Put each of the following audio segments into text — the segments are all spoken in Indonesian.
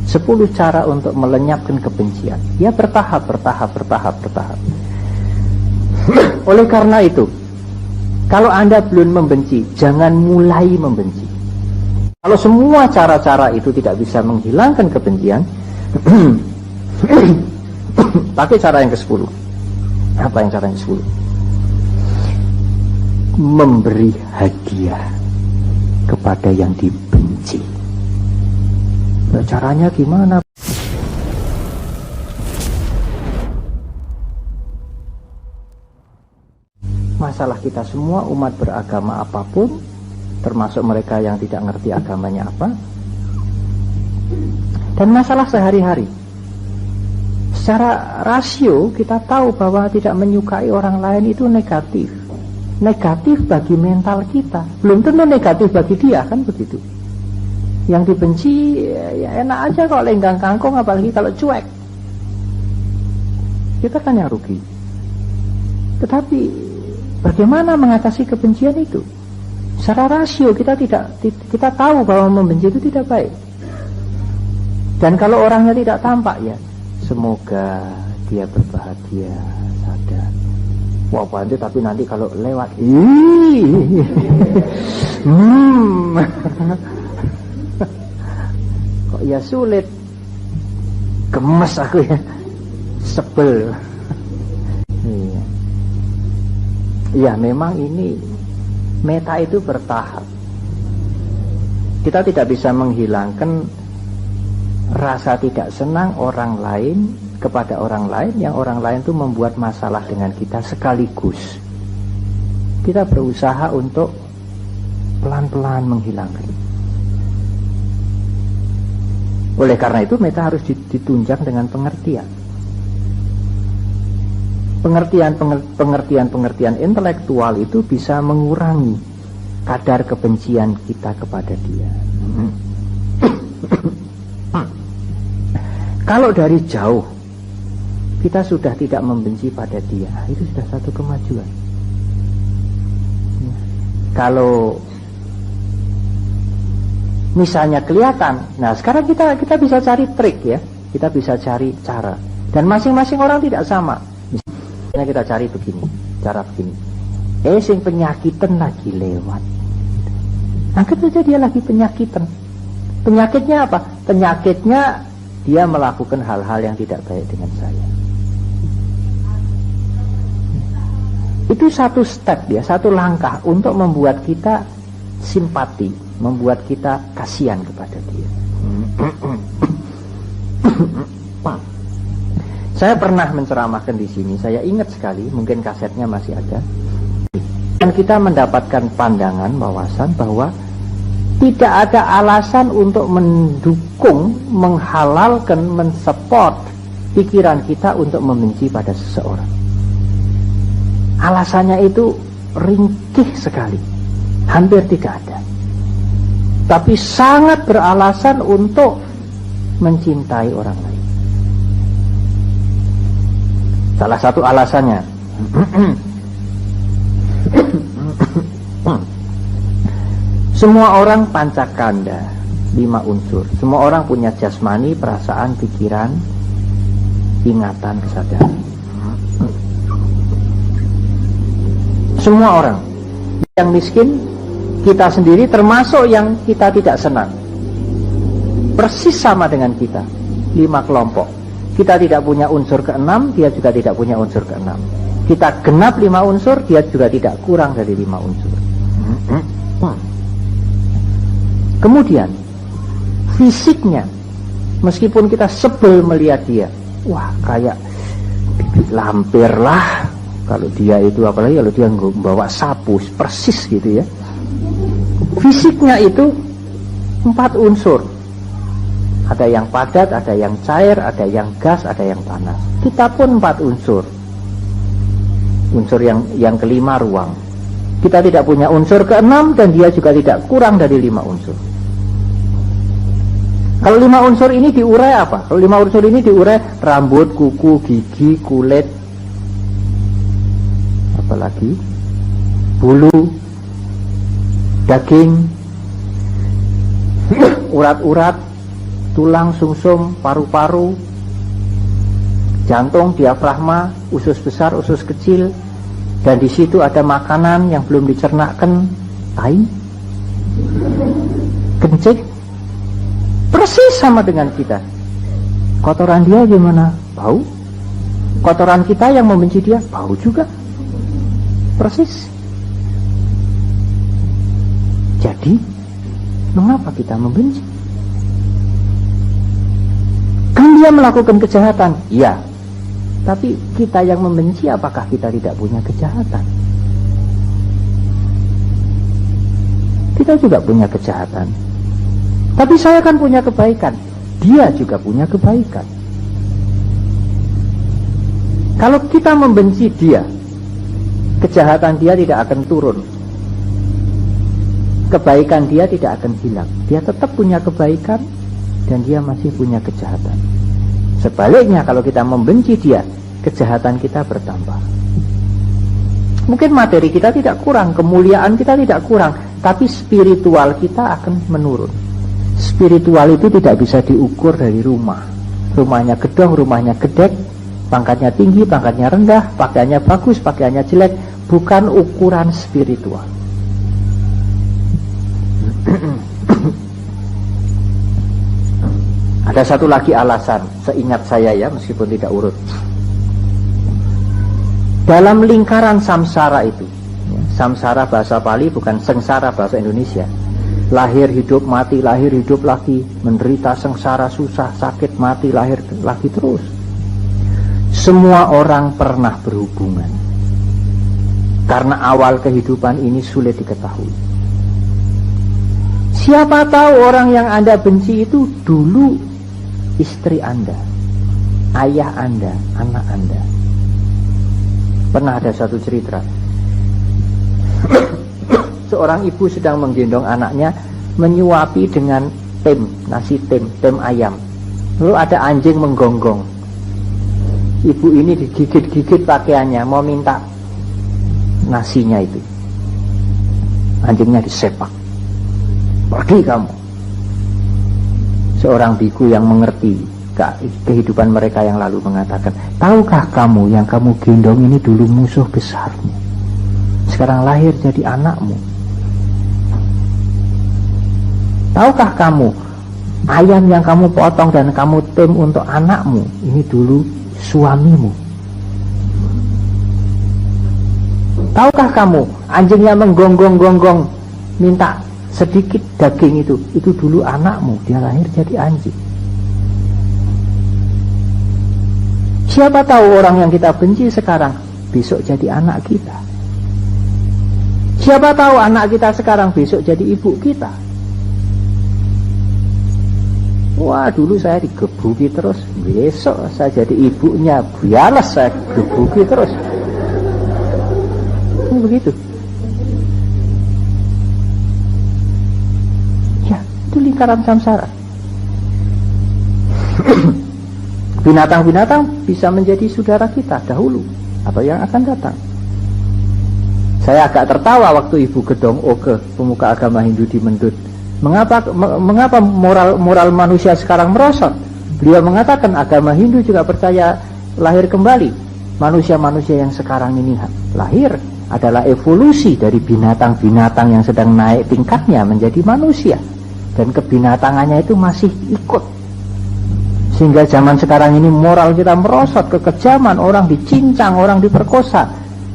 10 cara untuk melenyapkan kebencian. Ya bertahap. Oleh karena itu, kalau Anda belum membenci, jangan mulai membenci. Kalau semua cara-cara itu tidak bisa menghilangkan kebencian, pakai cara yang ke-10. Apa yang cara yang ke-10? Memberi hadiah kepada yang dibenci. Nah, caranya gimana? Masalah kita semua umat beragama apapun, termasuk mereka yang tidak ngerti agamanya apa, dan masalah sehari-hari. Secara rasio kita tahu bahwa tidak menyukai orang lain itu negatif. Negatif bagi mental kita, belum tentu negatif bagi dia, kan begitu. Yang dibenci ya enak aja kalau lenggang kangkung, apalagi kalau cuek. Kita kan yang rugi. Tetapi bagaimana mengatasi kebencian itu? Secara rasio kita tahu bahwa membenci itu tidak baik. Dan kalau orangnya tidak tampak, ya semoga dia berbahagia, sadar. Wah bantu, tapi nanti kalau lewat kok ya sulit, gemes aku ya, sebel. Ya memang ini meta itu bertahap. Kita tidak bisa menghilangkan rasa tidak senang orang lain kepada orang lain, yang orang lain itu membuat masalah dengan kita sekaligus. Kita berusaha untuk pelan-pelan menghilangkan. Oleh karena itu meta harus ditunjang dengan pengertian. Pengertian intelektual itu bisa mengurangi kadar kebencian kita kepada dia. Kalau dari jauh kita sudah tidak membenci pada dia, itu sudah satu kemajuan. Kalau misalnya kelihatan, nah sekarang kita bisa cari trik ya, kita bisa cari cara, dan masing-masing orang tidak sama. Misalnya kita cari begini, cara begini. Sing penyakitan lagi lewat. Anggap saja dia lagi penyakitan. Penyakitnya apa? Penyakitnya dia melakukan hal-hal yang tidak baik dengan saya. Itu satu step ya, satu langkah untuk membuat kita simpati, membuat kita kasihan kepada dia. Saya pernah menceramahkan di sini, saya ingat sekali, mungkin kasetnya masih ada. Dan kita mendapatkan pandangan, wawasan bahwa tidak ada alasan untuk mendukung, menghalalkan, mensupport pikiran kita untuk membenci pada seseorang. Alasannya itu ringkih sekali, hampir tidak ada. Tapi sangat beralasan untuk mencintai orang lain. Salah satu alasannya, semua orang pancakanda, 5 unsur. Semua orang punya jasmani, perasaan, pikiran, ingatan, kesadaran. Semua orang. Yang miskin, kita sendiri, termasuk yang kita tidak senang, persis sama dengan kita. 5 kelompok. Kita tidak punya unsur ke-6, dia juga tidak punya unsur ke-6. Kita genap 5 unsur, dia juga tidak kurang dari 5 unsur. Kemudian fisiknya, meskipun kita sebel melihat dia, wah kayak bibit lampir lah kalau dia itu, apalagi kalau dia bawa sapu, persis gitu ya. Fisiknya itu 4 unsur. Ada yang padat, ada yang cair, ada yang gas, ada yang panas. Kita pun 4 unsur. Unsur yang kelima ruang. Kita tidak punya unsur ke-6 dan dia juga tidak kurang dari 5 unsur. Kalau 5 unsur ini diurai apa? Kalau 5 unsur ini diurai rambut, kuku, gigi, kulit, apalagi bulu, daging, urat-urat, tulang, sumsum, paru-paru, jantung, diafragma, usus besar, usus kecil, dan di situ ada makanan yang belum dicernakkan, tai, kencing, persis sama dengan kita. Kotoran dia gimana? Bau. Kotoran kita yang membenci dia, bau juga, persis. Jadi, mengapa kita membenci? Kan dia melakukan kejahatan, ya. Tapi kita yang membenci, apakah kita tidak punya kejahatan? Kita juga punya kejahatan. Tapi saya kan punya kebaikan. Dia juga punya kebaikan. Kalau kita membenci dia, kejahatan dia tidak akan turun. Kebaikan dia tidak akan hilang. Dia tetap punya kebaikan dan dia masih punya kejahatan. Sebaliknya, kalau kita membenci dia, kejahatan kita bertambah. Mungkin materi kita tidak kurang, kemuliaan kita tidak kurang, tapi spiritual kita akan menurun. Spiritual itu tidak bisa diukur dari rumah. Rumahnya gedong, rumahnya gedek, pangkatnya tinggi, pangkatnya rendah, pakaiannya bagus, pakaiannya jelek. Bukan ukuran spiritual. Ada satu lagi alasan, seingat saya ya, meskipun tidak urut. Dalam lingkaran samsara itu, ya, samsara bahasa Pali bukan sengsara bahasa Indonesia. Lahir, hidup, mati, lahir, hidup lagi, menderita, sengsara, susah, sakit, mati, lahir lagi terus. Semua orang pernah berhubungan. Karena awal kehidupan ini sulit diketahui. Siapa tahu orang yang Anda benci itu dulu istri Anda, ayah Anda, anak Anda. Pernah ada satu cerita. Seorang ibu sedang menggendong anaknya, menyuapi dengan nasi tem ayam. Lalu ada anjing menggonggong. Ibu ini digigit-gigit pakaiannya, mau minta nasinya itu. Anjingnya disepak. Pergi kamu. Seorang biku yang mengerti kehidupan mereka yang lalu mengatakan, tahukah kamu yang kamu gendong ini dulu musuh besarmu, sekarang lahir jadi anakmu? Tahukah kamu ayam yang kamu potong dan kamu tem untuk anakmu ini dulu suamimu? Tahukah kamu anjing yang menggonggong-gonggong minta sedikit daging itu dulu anakmu, dia lahir jadi anjing. Siapa tahu orang yang kita benci sekarang besok jadi anak kita. Siapa tahu anak kita sekarang besok jadi ibu kita. Wah, dulu saya digebuki terus, besok saya jadi ibunya, bialas saya gebuki terus. Ini begitu. Itu lingkaran samsara. Binatang-binatang bisa menjadi saudara kita dahulu atau yang akan datang. Saya agak tertawa waktu Ibu Gedong Oge, pemuka agama Hindu di Mendut. Mengapa moral manusia sekarang merosot? Beliau mengatakan agama Hindu juga percaya lahir kembali. Manusia-manusia yang sekarang ini lahir adalah evolusi dari binatang-binatang yang sedang naik tingkatnya menjadi manusia. Dan kebinatangannya itu masih ikut. Sehingga zaman sekarang ini moral kita merosot, kekejaman, orang dicincang, orang diperkosa,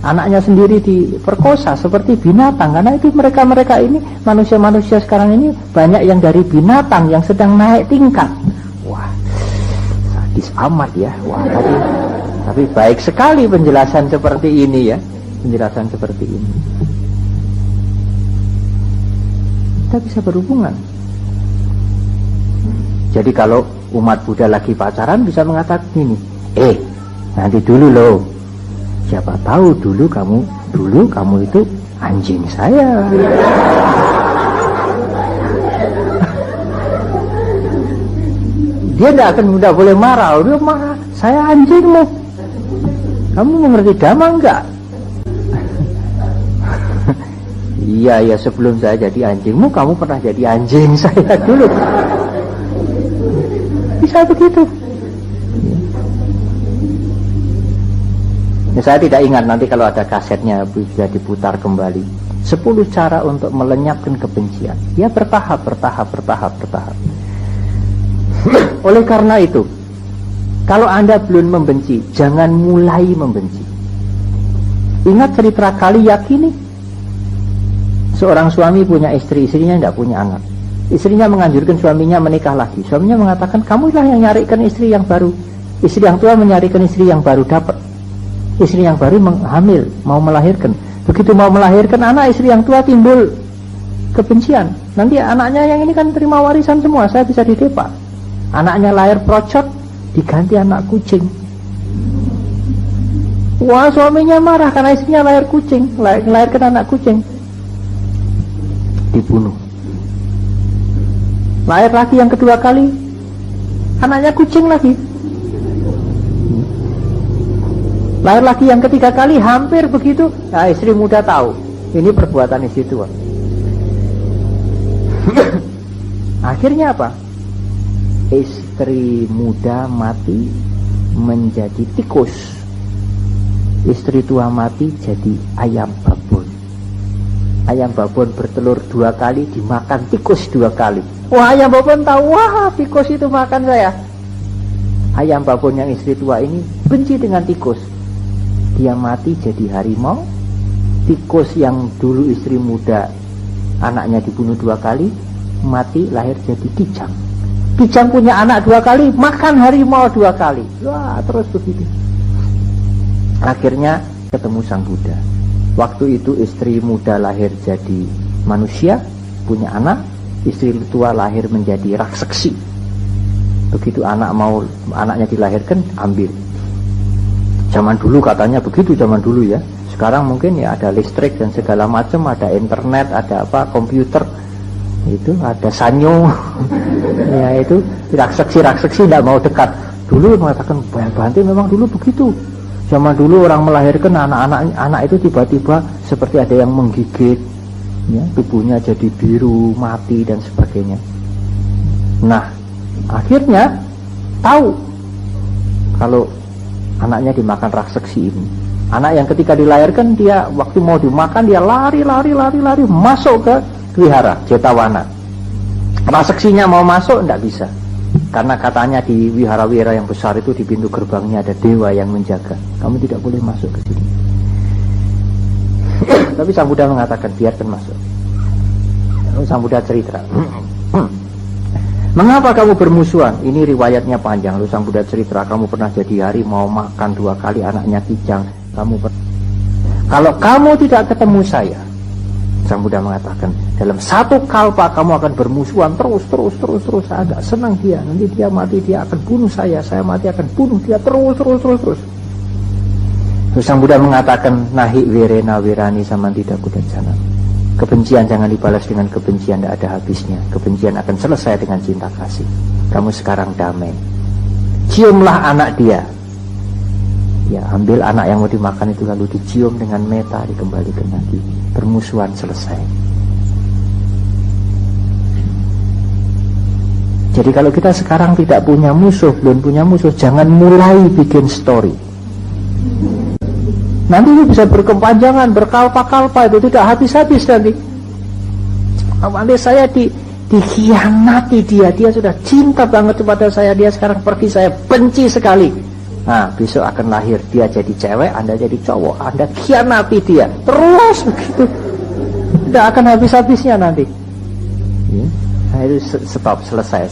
anaknya sendiri diperkosa seperti binatang. Karena itu mereka ini, manusia-manusia sekarang ini banyak yang dari binatang yang sedang naik tingkat. Wah, sadis amat ya. Wah, tapi baik sekali penjelasan seperti ini ya. Penjelasan seperti ini. Kita bisa berhubungan. Jadi kalau umat Buddha lagi pacaran bisa mengatakan gini, nanti dulu loh, siapa tahu dulu kamu itu anjing saya. Dia tidak boleh marah. Dia marah, saya anjingmu. Kamu mengerti dhamma enggak? Iya, sebelum saya jadi anjingmu, kamu pernah jadi anjing saya dulu. bisa begitu. Ya, saya tidak ingat, nanti kalau ada kasetnya bisa diputar kembali. 10 cara untuk melenyapkan kebencian. Ya bertahap. Oleh karena itu, kalau Anda belum membenci, jangan mulai membenci. Ingat cerita kali, yakini. Seorang suami punya istri, istrinya tidak punya anak. Istrinya menganjurkan suaminya menikah lagi. Suaminya mengatakan, kamulah yang nyarikan istri yang baru. Istri yang tua menyarikan istri yang baru, dapat. Istri yang baru hamil, mau melahirkan. Begitu mau melahirkan anak, istri yang tua timbul kebencian. Nanti anaknya yang ini kan terima warisan semua, saya bisa didepak. Anaknya lahir procot, diganti anak kucing. Wah, suaminya marah karena istrinya lahir kucing, melahirkan anak kucing. Dibunuh. Lahir lagi yang kedua kali, anaknya kucing lagi. Lahir lagi yang ketiga kali, hampir begitu. Nah, istri muda tahu ini perbuatan istri tua. Akhirnya apa? Istri muda mati menjadi tikus, istri tua mati jadi ayam babon. Ayam babon bertelur 2 kali, dimakan tikus 2 kali. Wah, ayam babon tahu, wah tikus itu makan saya. Ayam babon yang istri tua ini benci dengan tikus. Dia mati jadi harimau. Tikus yang dulu istri muda anaknya dibunuh 2 kali, mati lahir jadi kijang. Kijang punya anak 2 kali, makan harimau 2 kali. Wah, terus begitu. Akhirnya ketemu Sang Buddha. Waktu itu istri muda lahir jadi manusia, punya anak. Istri tua lahir menjadi raksasa. Begitu anaknya dilahirkan, ambil. Zaman dulu katanya begitu, zaman dulu ya. Sekarang mungkin ya ada listrik dan segala macam, ada internet, ada apa, komputer. Itu ada sanyo. Ya itu raksasa tidak mau dekat. Dulu mengatakan Bante memang dulu begitu. Zaman dulu orang melahirkan anak itu tiba-tiba seperti ada yang menggigit, ya, tubuhnya jadi biru, mati dan sebagainya. Nah, akhirnya tahu kalau anaknya dimakan raksasa ini. Anak yang ketika dilahirkan, dia waktu mau dimakan dia lari masuk ke wihara Jetawana. Raksasinya mau masuk tidak bisa, karena katanya di wihara-wihara yang besar itu di pintu gerbangnya ada dewa yang menjaga. Kamu tidak boleh masuk ke sini. Tapi Sang Buddha mengatakan biarkan masuk. Lalu Sang Buddha cerita, mengapa kamu bermusuhan? Ini riwayatnya panjang. Lalu Sang Buddha cerita, kamu pernah jadi harimau, makan 2 kali anaknya kijang. Kalau kamu tidak ketemu saya, Sang Buddha mengatakan, dalam 1 kalpa kamu akan bermusuhan terus. Saya agak senang dia. Nanti dia mati, dia akan bunuh saya mati akan bunuh dia terus. Terus Sang Buddha mengatakan, nahi wirena wirani samantidah kudancana. Kebencian jangan dibalas dengan kebencian, tidak ada habisnya. Kebencian akan selesai dengan cinta kasih. Kamu sekarang damai. Ciumlah anak dia. Ya, ambil anak yang mau dimakan itu lalu dicium dengan meta, dikembalikan lagi. Permusuhan selesai. Jadi kalau kita sekarang tidak punya musuh, belum punya musuh, jangan mulai bikin story. Nanti itu bisa berkepanjangan, berkalpa-kalpa, itu tidak habis-habis nanti. Nanti saya dikhianati dia sudah cinta banget kepada saya, dia sekarang pergi, saya benci sekali. Nah, besok akan lahir dia jadi cewek, Anda jadi cowok, Anda khianati dia terus begitu, tidak akan habis-habisnya nanti. Nah, itu stop, selesai.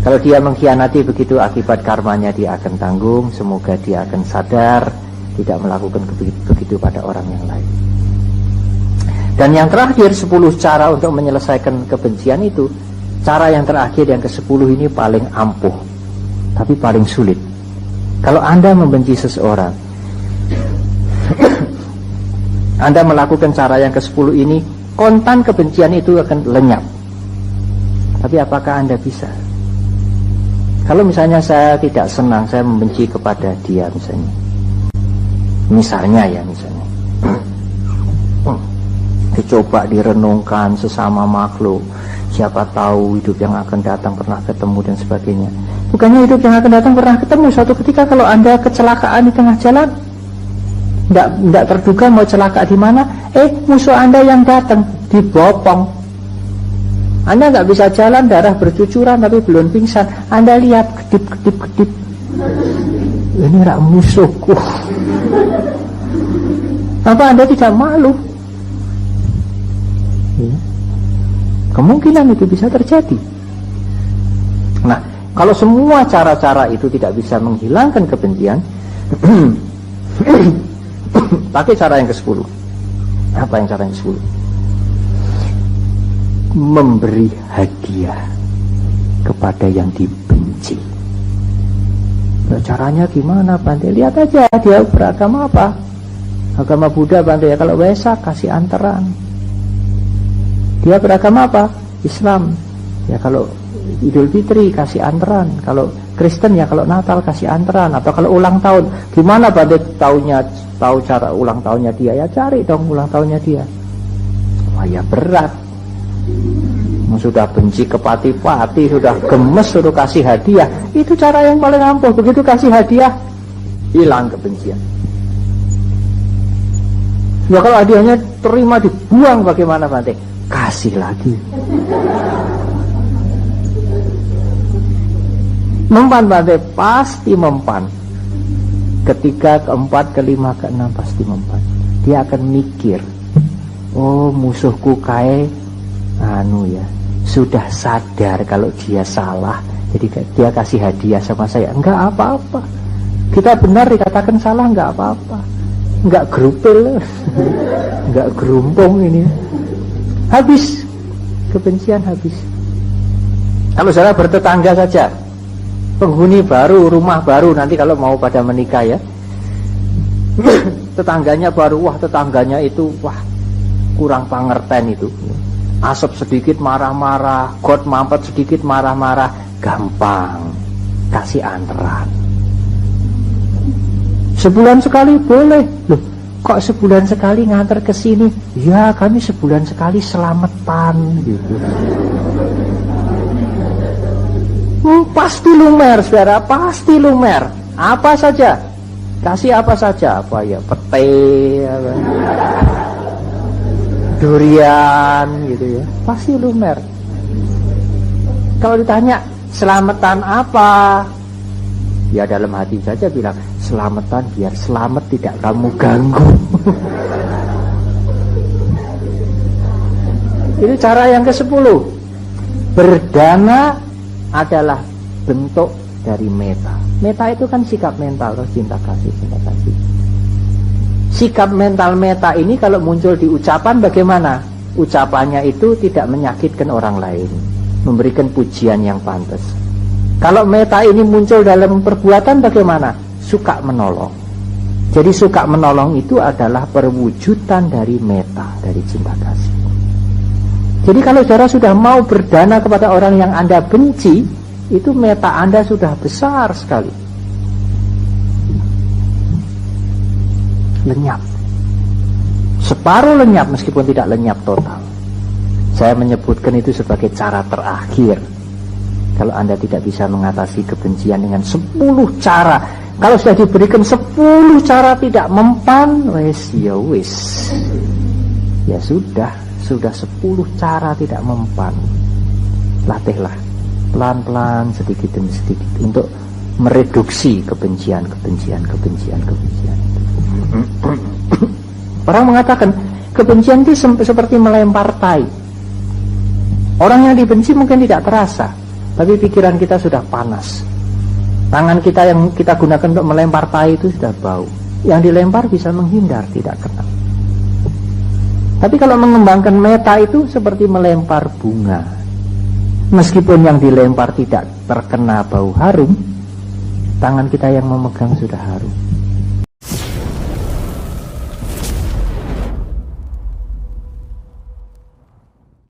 Kalau dia mengkhianati begitu, akibat karmanya dia akan tanggung. Semoga dia akan sadar, tidak melakukan begitu pada orang yang lain. Dan yang terakhir, 10 cara untuk menyelesaikan kebencian itu. Cara yang terakhir, yang ke-10 ini paling ampuh, tapi paling sulit. Kalau Anda membenci seseorang, Anda melakukan cara yang ke-10 ini, kontan kebencian itu akan lenyap. Tapi apakah Anda bisa? Kalau misalnya saya tidak senang, saya membenci kepada dia misalnya dicoba direnungkan sesama makhluk, siapa tahu hidup yang akan datang pernah ketemu dan sebagainya. Bukannya hidup yang akan datang pernah ketemu. Suatu ketika kalau Anda kecelakaan di tengah jalan, tidak terduga mau celaka di mana, musuh Anda yang datang dibopong. Anda nggak bisa jalan, darah bercucuran tapi belum pingsan. Anda lihat kedip. Ini rak musuhku. Apa Anda tidak malu? Ya. Kemungkinan itu bisa terjadi. Nah, kalau semua cara-cara itu tidak bisa menghilangkan kebencian, pakai cara yang ke-10. Apa yang cara yang ke-10? Memberi hadiah kepada yang dibenci. Nah, caranya gimana, Bante? Lihat aja dia beragama apa. Agama Buddha, Bante, ya kalau Wesak kasih antaran. Dia beragama apa? Islam. Ya kalau Idul Fitri kasih antaran. Kalau Kristen ya kalau Natal kasih antaran. Atau kalau ulang tahun, gimana Bante tahu cara ulang tahunnya dia? Ya cari dong ulang tahunnya dia. Wah ya berat. Sudah benci kepati-pati, sudah gemes, suruh kasih hadiah. Itu cara yang paling ampuh. Begitu kasih hadiah, hilang kebencian. Ya kalau hadiahnya terima dibuang bagaimana, Bante? Kasih lagi. Mempan, Bante, pasti mempan. Ketiga, keempat, kelima, keenam pasti mempan. Dia akan mikir, oh musuhku ya sudah sadar kalau dia salah, jadi dia kasih hadiah sama saya. Enggak apa-apa. Kita benar dikatakan salah, enggak apa-apa. Enggak gerupil, enggak gerumpung ini. Habis kebencian, habis. Kalau saudara bertetangga saja, penghuni baru, rumah baru, nanti kalau mau pada menikah ya, tetangganya baru, tetangganya itu kurang pangerten itu. Asap sedikit marah-marah, got mampet sedikit marah-marah, gampang kasih antaran. Sebulan sekali boleh. Loh, kok sebulan sekali ngantar ke sini? Ya, kami sebulan sekali selamatan gitu. Pasti lumer, saudara, pasti lumer. Apa saja, kasih apa saja, apa ya, pete, apa, durian gitu ya, pasti lumer. Kalau ditanya selamatan apa, ya dalam hati saja bilang selamatan biar selamat tidak kamu ganggu. Itu cara yang ke-10. Berdana adalah bentuk dari meta. Meta itu kan sikap mental, cinta kasih. Sikap mental meta ini kalau muncul di ucapan bagaimana? Ucapannya itu tidak menyakitkan orang lain, memberikan pujian yang pantas. Kalau meta ini muncul dalam perbuatan bagaimana? Suka menolong. Jadi suka menolong itu adalah perwujudan dari meta, dari cinta kasih. Jadi kalau saudara sudah mau berdana kepada orang yang Anda benci, itu meta Anda sudah besar sekali. Lenyap, separuh lenyap meskipun tidak lenyap total. Saya menyebutkan itu sebagai cara terakhir. Kalau Anda tidak bisa mengatasi kebencian dengan 10 cara, kalau sudah diberikan 10 cara tidak mempan, ya sudah 10 cara tidak mempan. Latihlah pelan-pelan, sedikit demi sedikit untuk mereduksi kebencian. Orang mengatakan kebencian itu seperti melempar tai. Orang yang dibenci mungkin tidak terasa, tapi pikiran kita sudah panas. Tangan kita yang kita gunakan untuk melempar tai itu sudah bau. Yang dilempar bisa menghindar, tidak kena. Tapi kalau mengembangkan meta itu seperti melempar bunga. Meskipun yang dilempar tidak terkena bau harum, tangan kita yang memegang sudah harum.